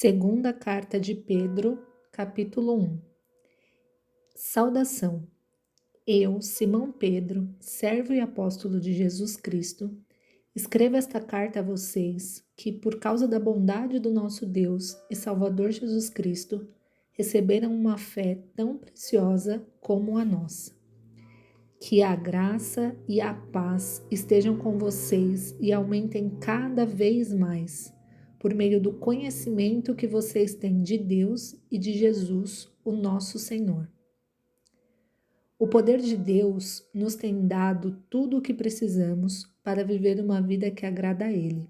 Segunda carta de Pedro, capítulo 1. Saudação. Eu, Simão Pedro, servo e apóstolo de Jesus Cristo, escrevo esta carta a vocês que, por causa da bondade do nosso Deus e Salvador Jesus Cristo, receberam uma fé tão preciosa como a nossa. Que a graça e a paz estejam com vocês e aumentem cada vez mais, por meio do conhecimento que vocês têm de Deus e de Jesus, o nosso Senhor. O poder de Deus nos tem dado tudo o que precisamos para viver uma vida que agrada a Ele,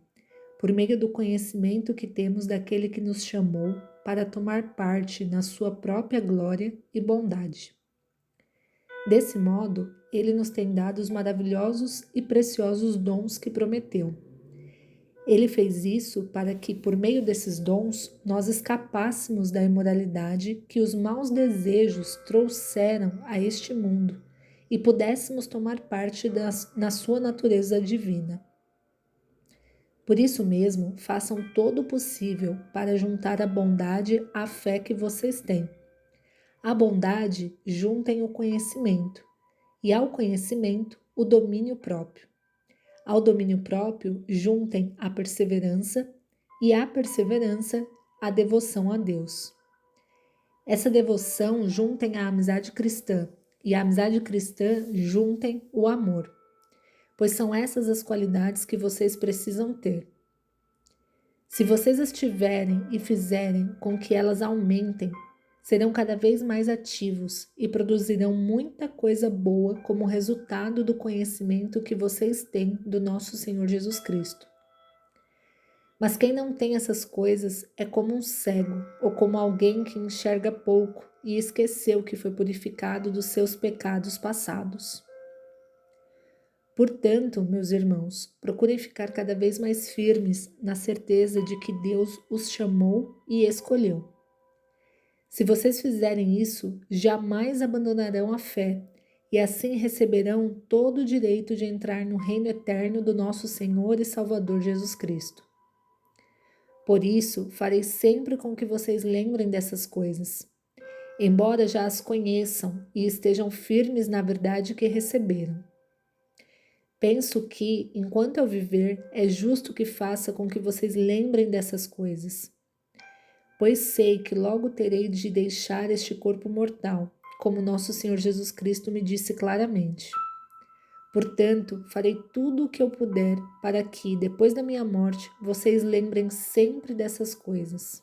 por meio do conhecimento que temos daquele que nos chamou para tomar parte na sua própria glória e bondade. Desse modo, Ele nos tem dado os maravilhosos e preciosos dons que prometeu. Ele fez isso para que, por meio desses dons, nós escapássemos da imoralidade que os maus desejos trouxeram a este mundo e pudéssemos tomar parte na sua natureza divina. Por isso mesmo, façam todo o possível para juntar a bondade à fé que vocês têm. À bondade, juntem o conhecimento, e ao conhecimento, o domínio próprio. Ao domínio próprio, juntem a perseverança, e à perseverança, a devoção a Deus. Essa devoção juntem a amizade cristã, e a amizade cristã juntem o amor, pois são essas as qualidades que vocês precisam ter. Se vocês as tiverem e fizerem com que elas aumentem, serão cada vez mais ativos e produzirão muita coisa boa como resultado do conhecimento que vocês têm do nosso Senhor Jesus Cristo. Mas quem não tem essas coisas é como um cego ou como alguém que enxerga pouco e esqueceu que foi purificado dos seus pecados passados. Portanto, meus irmãos, procurem ficar cada vez mais firmes na certeza de que Deus os chamou e escolheu. Se vocês fizerem isso, jamais abandonarão a fé e assim receberão todo o direito de entrar no reino eterno do nosso Senhor e Salvador Jesus Cristo. Por isso, farei sempre com que vocês lembrem dessas coisas, embora já as conheçam e estejam firmes na verdade que receberam. Penso que, enquanto eu viver, é justo que faça com que vocês lembrem dessas coisas. Pois sei que logo terei de deixar este corpo mortal, como nosso Senhor Jesus Cristo me disse claramente. Portanto, farei tudo o que eu puder para que, depois da minha morte, vocês lembrem sempre dessas coisas.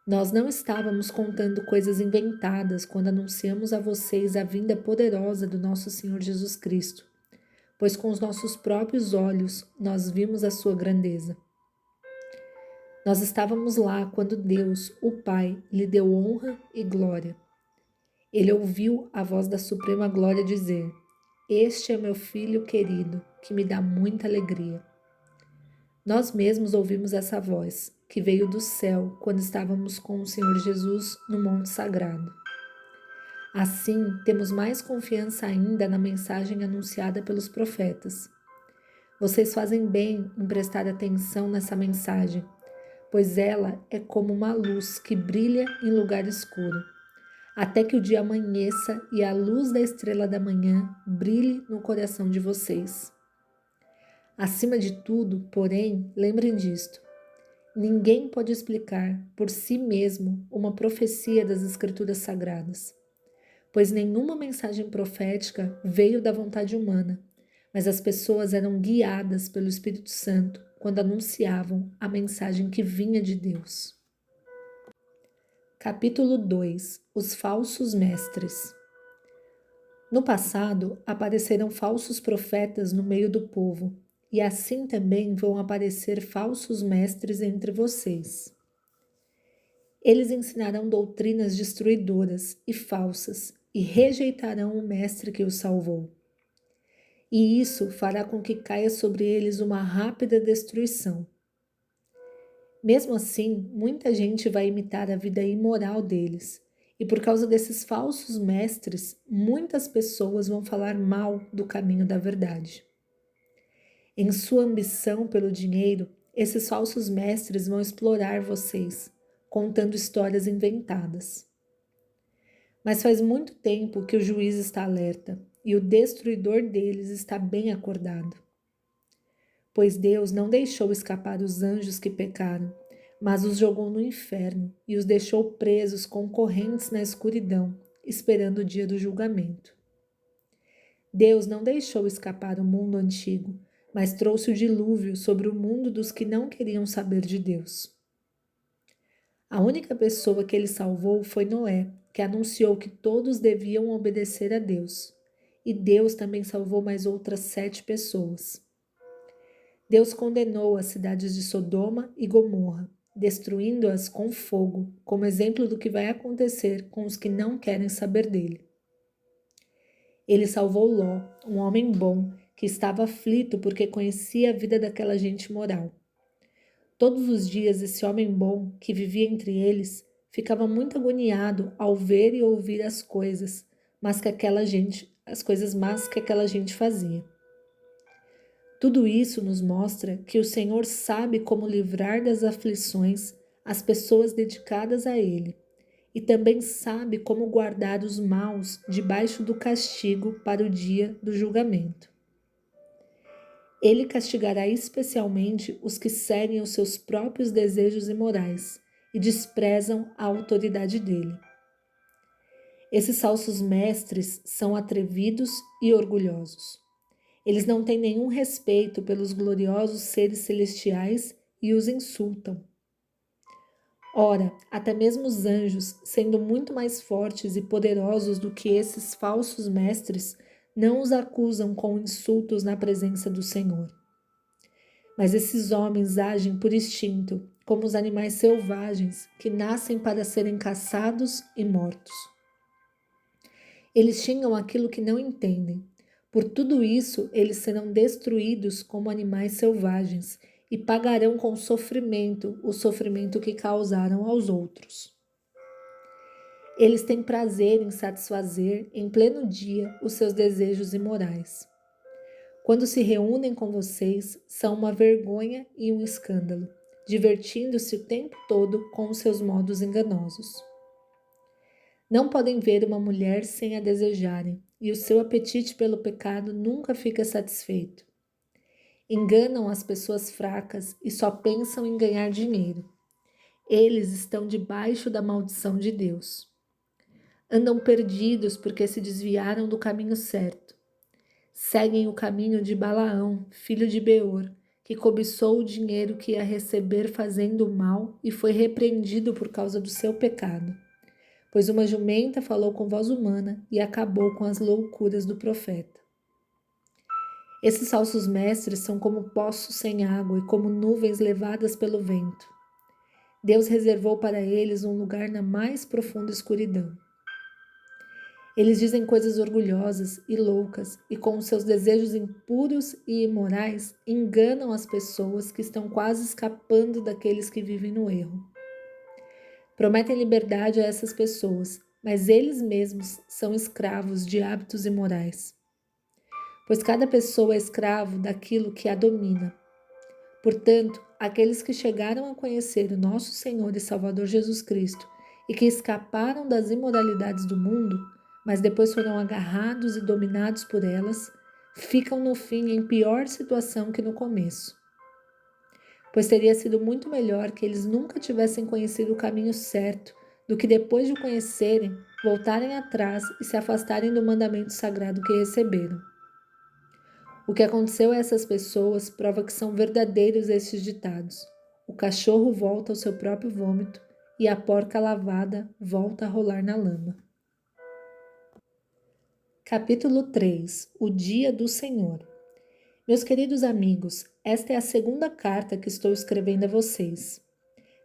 Nós não estávamos contando coisas inventadas quando anunciamos a vocês a vinda poderosa do nosso Senhor Jesus Cristo, pois com os nossos próprios olhos nós vimos a sua grandeza. Nós estávamos lá quando Deus, o Pai, lhe deu honra e glória. Ele ouviu a voz da suprema glória dizer: "Este é meu filho querido, que me dá muita alegria." Nós mesmos ouvimos essa voz, que veio do céu quando estávamos com o Senhor Jesus no Monte Sagrado. Assim, temos mais confiança ainda na mensagem anunciada pelos profetas. Vocês fazem bem em prestar atenção nessa mensagem, pois ela é como uma luz que brilha em lugar escuro, até que o dia amanheça e a luz da estrela da manhã brilhe no coração de vocês. Acima de tudo, porém, lembrem disto: ninguém pode explicar por si mesmo uma profecia das Escrituras Sagradas, pois nenhuma mensagem profética veio da vontade humana, mas as pessoas eram guiadas pelo Espírito Santo quando anunciavam a mensagem que vinha de Deus. Capítulo 2. Os falsos mestres. No passado, apareceram falsos profetas no meio do povo, e assim também vão aparecer falsos mestres entre vocês. Eles ensinarão doutrinas destruidoras e falsas e rejeitarão o mestre que os salvou. E isso fará com que caia sobre eles uma rápida destruição. Mesmo assim, muita gente vai imitar a vida imoral deles, e por causa desses falsos mestres, muitas pessoas vão falar mal do caminho da verdade. Em sua ambição pelo dinheiro, esses falsos mestres vão explorar vocês, contando histórias inventadas. Mas faz muito tempo que o juiz está alerta e o destruidor deles está bem acordado. Pois Deus não deixou escapar os anjos que pecaram, mas os jogou no inferno e os deixou presos com correntes na escuridão, esperando o dia do julgamento. Deus não deixou escapar o mundo antigo, mas trouxe o dilúvio sobre o mundo dos que não queriam saber de Deus. A única pessoa que ele salvou foi Noé, que anunciou que todos deviam obedecer a Deus. E Deus também salvou mais outras 7 pessoas. Deus condenou as cidades de Sodoma e Gomorra, destruindo-as com fogo, como exemplo do que vai acontecer com os que não querem saber dele. Ele salvou Ló, um homem bom, que estava aflito porque conhecia a vida daquela gente moral. Todos os dias esse homem bom, que vivia entre eles, ficava muito agoniado ao ver e ouvir as coisas más que aquela gente fazia. Tudo isso nos mostra que o Senhor sabe como livrar das aflições as pessoas dedicadas a Ele, e também sabe como guardar os maus debaixo do castigo para o dia do julgamento. Ele castigará especialmente os que seguem os seus próprios desejos imorais e desprezam a autoridade dele. Esses falsos mestres são atrevidos e orgulhosos. Eles não têm nenhum respeito pelos gloriosos seres celestiais e os insultam. Ora, até mesmo os anjos, sendo muito mais fortes e poderosos do que esses falsos mestres, não os acusam com insultos na presença do Senhor. Mas esses homens agem por instinto, como os animais selvagens que nascem para serem caçados e mortos. Eles xingam aquilo que não entendem. Por tudo isso, eles serão destruídos como animais selvagens e pagarão com sofrimento o sofrimento que causaram aos outros. Eles têm prazer em satisfazer em pleno dia os seus desejos imorais. Quando se reúnem com vocês, são uma vergonha e um escândalo, divertindo-se o tempo todo com os seus modos enganosos. Não podem ver uma mulher sem a desejarem, e o seu apetite pelo pecado nunca fica satisfeito. Enganam as pessoas fracas e só pensam em ganhar dinheiro. Eles estão debaixo da maldição de Deus. Andam perdidos porque se desviaram do caminho certo. Seguem o caminho de Balaão, filho de Beor, que cobiçou o dinheiro que ia receber fazendo o mal e foi repreendido por causa do seu pecado. Pois uma jumenta falou com voz humana e acabou com as loucuras do profeta. Esses falsos mestres são como poços sem água e como nuvens levadas pelo vento. Deus reservou para eles um lugar na mais profunda escuridão. Eles dizem coisas orgulhosas e loucas e com seus desejos impuros e imorais enganam as pessoas que estão quase escapando daqueles que vivem no erro. Prometem liberdade a essas pessoas, mas eles mesmos são escravos de hábitos imorais. Pois cada pessoa é escravo daquilo que a domina. Portanto, aqueles que chegaram a conhecer o nosso Senhor e Salvador Jesus Cristo e que escaparam das imoralidades do mundo, mas depois foram agarrados e dominados por elas, ficam no fim em pior situação que no começo. Pois teria sido muito melhor que eles nunca tivessem conhecido o caminho certo do que depois de o conhecerem, voltarem atrás e se afastarem do mandamento sagrado que receberam. O que aconteceu a essas pessoas prova que são verdadeiros estes ditados. O cachorro volta ao seu próprio vômito e a porca lavada volta a rolar na lama. Capítulo 3. O Dia do Senhor. Meus queridos amigos, esta é a segunda carta que estou escrevendo a vocês.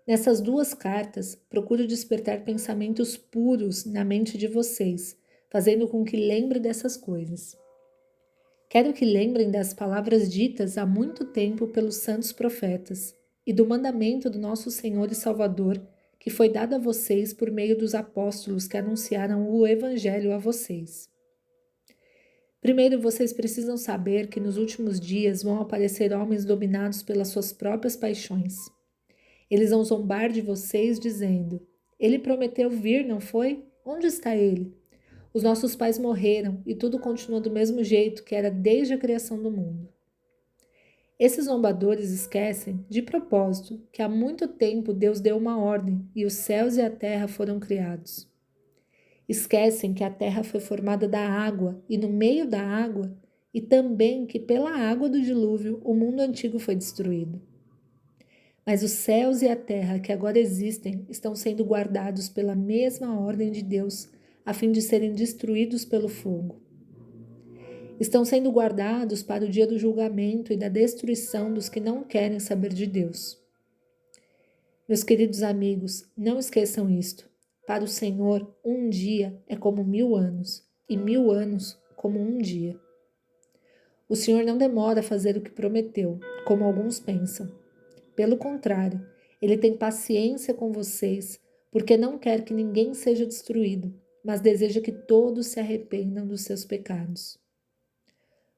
Nessas 2 cartas, procuro despertar pensamentos puros na mente de vocês, fazendo com que lembrem dessas coisas. Quero que lembrem das palavras ditas há muito tempo pelos santos profetas e do mandamento do nosso Senhor e Salvador que foi dado a vocês por meio dos apóstolos que anunciaram o Evangelho a vocês. Primeiro, vocês precisam saber que nos últimos dias vão aparecer homens dominados pelas suas próprias paixões. Eles vão zombar de vocês dizendo: Ele prometeu vir, não foi? Onde está ele? Os nossos pais morreram e tudo continua do mesmo jeito que era desde a criação do mundo. Esses zombadores esquecem, de propósito, que há muito tempo Deus deu uma ordem e os céus e a terra foram criados. Esquecem que a terra foi formada da água e no meio da água, e também que pela água do dilúvio o mundo antigo foi destruído. Mas os céus e a terra que agora existem estão sendo guardados pela mesma ordem de Deus, a fim de serem destruídos pelo fogo. Estão sendo guardados para o dia do julgamento e da destruição dos que não querem saber de Deus. Meus queridos amigos, não esqueçam isto. Para o Senhor, um dia é como 1000 anos, e 1000 anos como um dia. O Senhor não demora a fazer o que prometeu, como alguns pensam. Pelo contrário, Ele tem paciência com vocês, porque não quer que ninguém seja destruído, mas deseja que todos se arrependam dos seus pecados.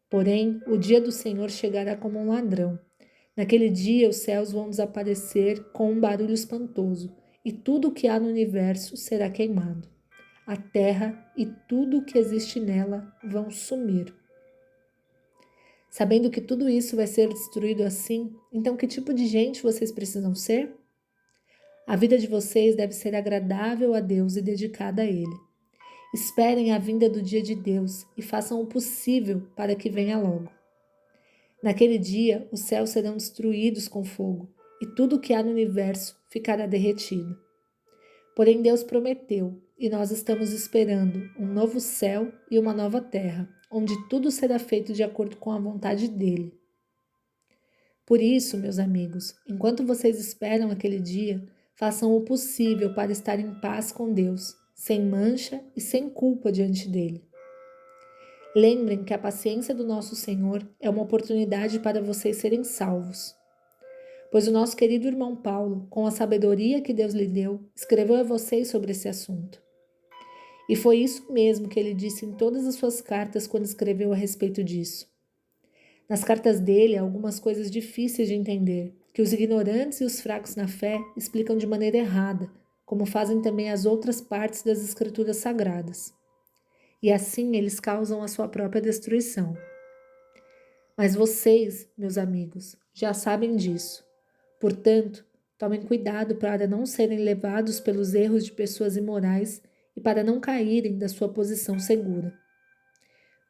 Porém, o dia do Senhor chegará como um ladrão. Naquele dia, os céus vão desaparecer com um barulho espantoso, e tudo o que há no universo será queimado. A terra e tudo o que existe nela vão sumir. Sabendo que tudo isso vai ser destruído assim, então que tipo de gente vocês precisam ser? A vida de vocês deve ser agradável a Deus e dedicada a Ele. Esperem a vinda do dia de Deus e façam o possível para que venha logo. Naquele dia, os céus serão destruídos com fogo e tudo o que há no universo ficará derretido. Porém, Deus prometeu e nós estamos esperando um novo céu e uma nova terra, onde tudo será feito de acordo com a vontade dele. Por isso, meus amigos, enquanto vocês esperam aquele dia, façam o possível para estar em paz com Deus, sem mancha e sem culpa diante dele. Lembrem que a paciência do nosso Senhor é uma oportunidade para vocês serem salvos. Pois o nosso querido irmão Paulo, com a sabedoria que Deus lhe deu, escreveu a vocês sobre esse assunto. E foi isso mesmo que ele disse em todas as suas cartas quando escreveu a respeito disso. Nas cartas dele há algumas coisas difíceis de entender, que os ignorantes e os fracos na fé explicam de maneira errada, como fazem também as outras partes das Escrituras Sagradas. E assim eles causam a sua própria destruição. Mas vocês, meus amigos, já sabem disso. Portanto, tomem cuidado para não serem levados pelos erros de pessoas imorais e para não caírem da sua posição segura.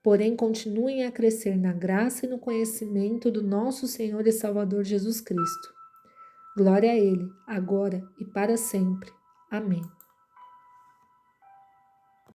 Porém, continuem a crescer na graça e no conhecimento do nosso Senhor e Salvador Jesus Cristo. Glória a Ele, agora e para sempre. Amém.